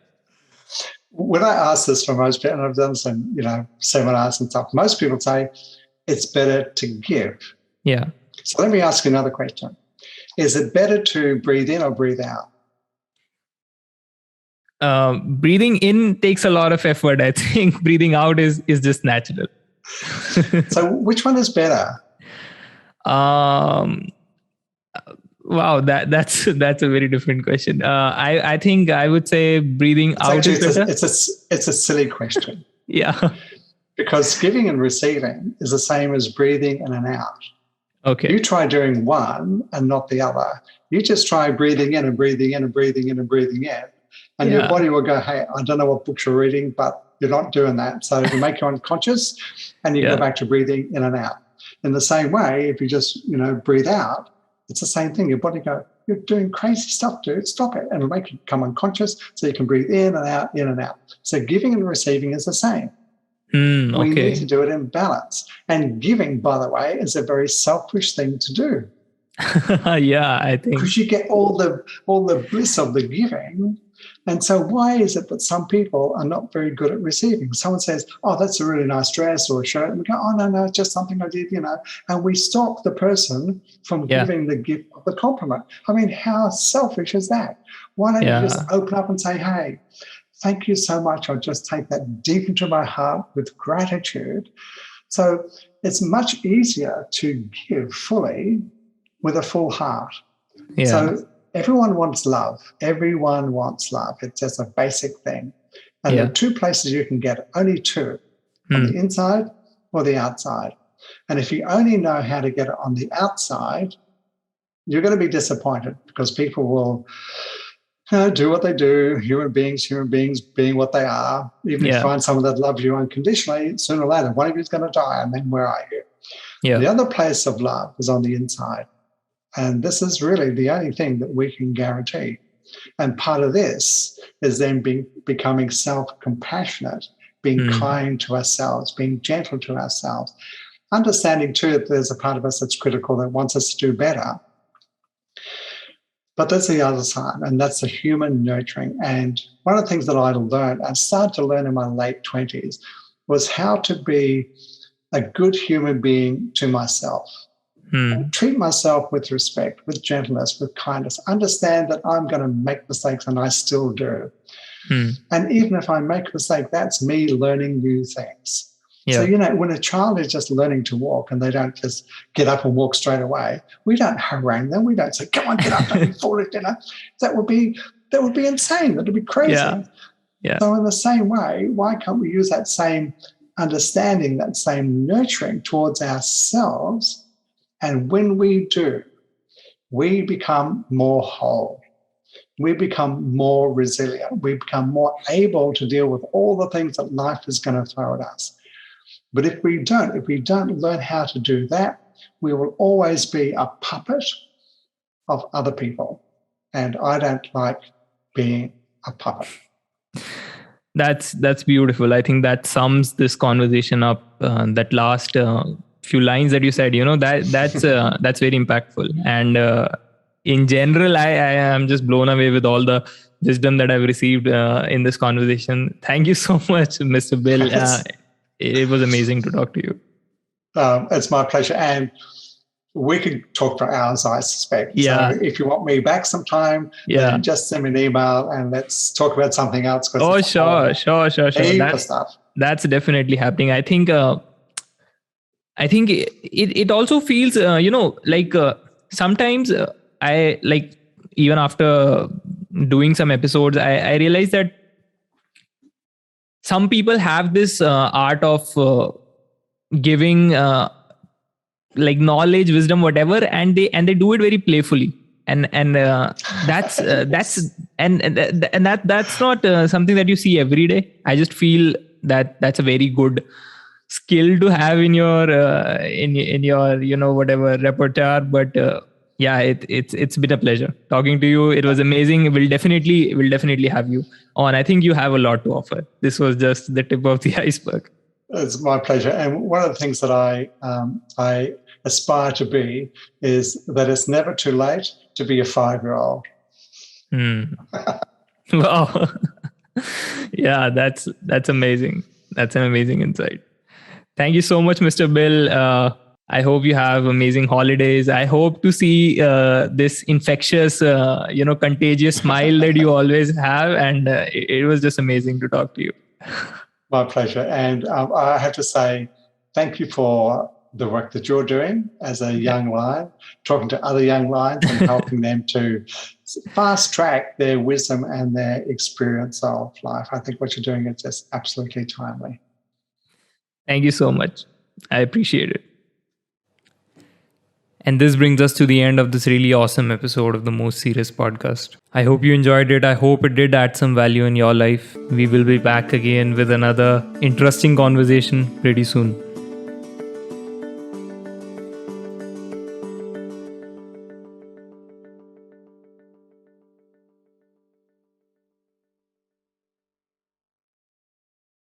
When I ask this for most people, and I've done some seminars and stuff, most people say it's better to give. Yeah. So let me ask you another question: is it better to breathe in or breathe out? Breathing in takes a lot of effort. I think breathing out is just natural. So which one is better? Wow, that's a very different question. I think I would say breathing out is better. It's a silly question. Yeah. Because giving and receiving is the same as breathing in and out. Okay. You try doing one and not the other. You just try breathing in and breathing in and breathing in and breathing in. And your body will go, hey, I don't know what books you're reading, but you're not doing that. So it'll make you unconscious and you go back to breathing in and out. In the same way, if you just, breathe out, it's the same thing. Your body go, you're doing crazy stuff, dude. Stop it. And it'll make you come unconscious so you can breathe in and out, in and out. So giving and receiving is the same. Okay. We need to do it in balance. And giving, by the way, is a very selfish thing to do. Yeah, I think. Because you get all the bliss of the giving. And so why is it that some people are not very good at receiving? Someone says, oh, that's a really nice dress or a shirt. And we go, oh, no, it's just something I did, And we stop the person from giving the gift of the compliment. I mean, how selfish is that? Why don't you just open up and say, hey, thank you so much. I'll just take that deep into my heart with gratitude. So it's much easier to give fully with a full heart. Yeah. So everyone wants love. Everyone wants love. It's just a basic thing. And there are two places you can get it, only two, on the inside or the outside. And if you only know how to get it on the outside, you're going to be disappointed because people will do what they do, human beings being what they are. Even if you find someone that loves you unconditionally, sooner or later, one of you is going to die, and then where are you? Yeah. The other place of love is on the inside. And this is really the only thing that we can guarantee. And part of this is then becoming self-compassionate, being kind to ourselves, being gentle to ourselves, understanding too that there's a part of us that's critical that wants us to do better. But that's the other side, and that's the human nurturing. And one of the things that I started to learn in my late 20s, was how to be a good human being to myself. Treat myself with respect, with gentleness, with kindness. Understand that I'm going to make mistakes, and I still do. And even if I make a mistake, that's me learning new things. So, when a child is just learning to walk and they don't just get up and walk straight away, we don't harangue them. We don't say, come on, get up, don't be foolish. That would be insane. That would be crazy. Yeah. So in the same way, why can't we use that same understanding, that same nurturing towards ourselves? And when we do, we become more whole. We become more resilient. We become more able to deal with all the things that life is going to throw at us. But if we don't learn how to do that, we will always be a puppet of other people. And I don't like being a puppet. That's beautiful. I think that sums this conversation up. That last few lines that you said, that's very impactful. And in general, I am just blown away with all the wisdom that I've received in this conversation. Thank you so much, Mr. Bill. It was amazing to talk to you. It's my pleasure. And we could talk for hours, I suspect. Yeah. So if you want me back sometime, then just send me an email and let's talk about something else. Oh, sure. That's definitely happening. I think it also feels, like sometimes I like, even after doing some episodes, I realize that some people have this art of giving like knowledge, wisdom, whatever, and they do it very playfully, and that's not something that you see every day. I just feel that that's a very good skill to have in your whatever repertoire. But it's been a pleasure talking to you. It was amazing. We'll definitely have you on. I think you have a lot to offer. This was just the tip of the iceberg. It's my pleasure. And one of the things that I aspire to be is that it's never too late to be a 5-year-old. Wow. Yeah, that's amazing. That's an amazing insight. Thank you so much, Mr. Bill. I hope you have amazing holidays. I hope to see this infectious, contagious smile that you always have. And it was just amazing to talk to you. My pleasure. And I have to say, thank you for the work that you're doing as a young lion, talking to other young lions and helping them to fast track their wisdom and their experience of life. I think what you're doing is just absolutely timely. Thank you so much. I appreciate it. And this brings us to the end of this really awesome episode of the Most Serious Podcast. I hope you enjoyed it. I hope it did add some value in your life. We will be back again with another interesting conversation pretty soon.